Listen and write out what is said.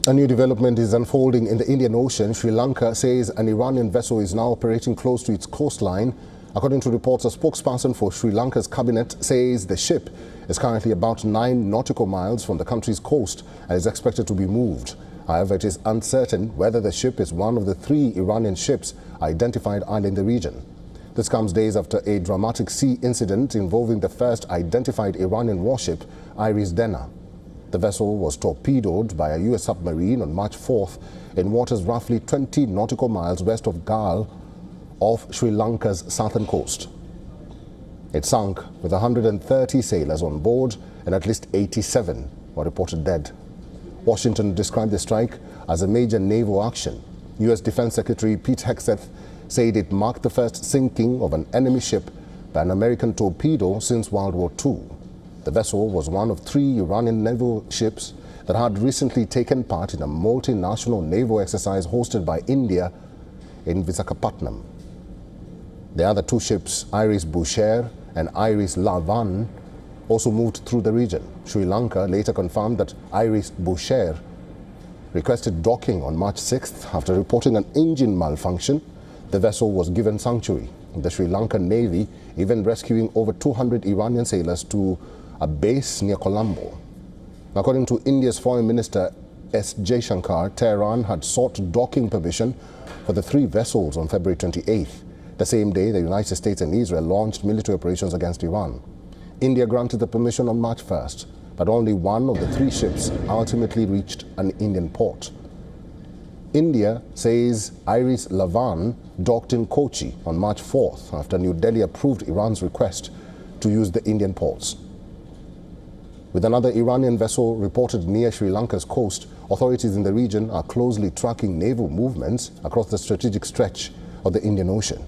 A new development is unfolding in the Indian Ocean. Sri Lanka says an Iranian vessel is now operating close to its coastline. According to reports, a spokesperson for Sri Lanka's cabinet says the ship is currently about 9 nautical miles from the country's coast and is expected to be moved. However, it is uncertain whether the ship is one of the 3 Iranian ships identified in the region. This comes days after a dramatic sea incident involving the first identified Iranian warship, Iris Dena. The vessel was torpedoed by a U.S. submarine on March 4th in waters roughly 20 nautical miles west of Galle off Sri Lanka's southern coast. It sank with 130 sailors on board and at least 87 were reported dead. Washington described the strike as a major naval action. U.S. Defense Secretary Pete Hegseth said it marked the first sinking of an enemy ship by an American torpedo since World War II. The vessel was one of 3 Iranian naval ships that had recently taken part in a multinational naval exercise hosted by India in Visakhapatnam. The other 2 ships, Iris Bushehr and Iris Lavan, also moved through the region. Sri Lanka later confirmed that Iris Bushehr requested docking on March 6th after reporting an engine malfunction. The vessel was given sanctuary. The Sri Lankan Navy even rescuing over 200 Iranian sailors to a base near Colombo. According to India's Foreign Minister S. Jaishankar, Tehran had sought docking permission for the 3 vessels on February 28th. The same day, the United States and Israel launched military operations against Iran. India granted the permission on March 1st, but only one of the 3 ships ultimately reached an Indian port. India says Iris Lavan docked in Kochi on March 4th after New Delhi approved Iran's request to use the Indian ports. With another Iranian vessel reported near Sri Lanka's coast, authorities in the region are closely tracking naval movements across the strategic stretch of the Indian Ocean.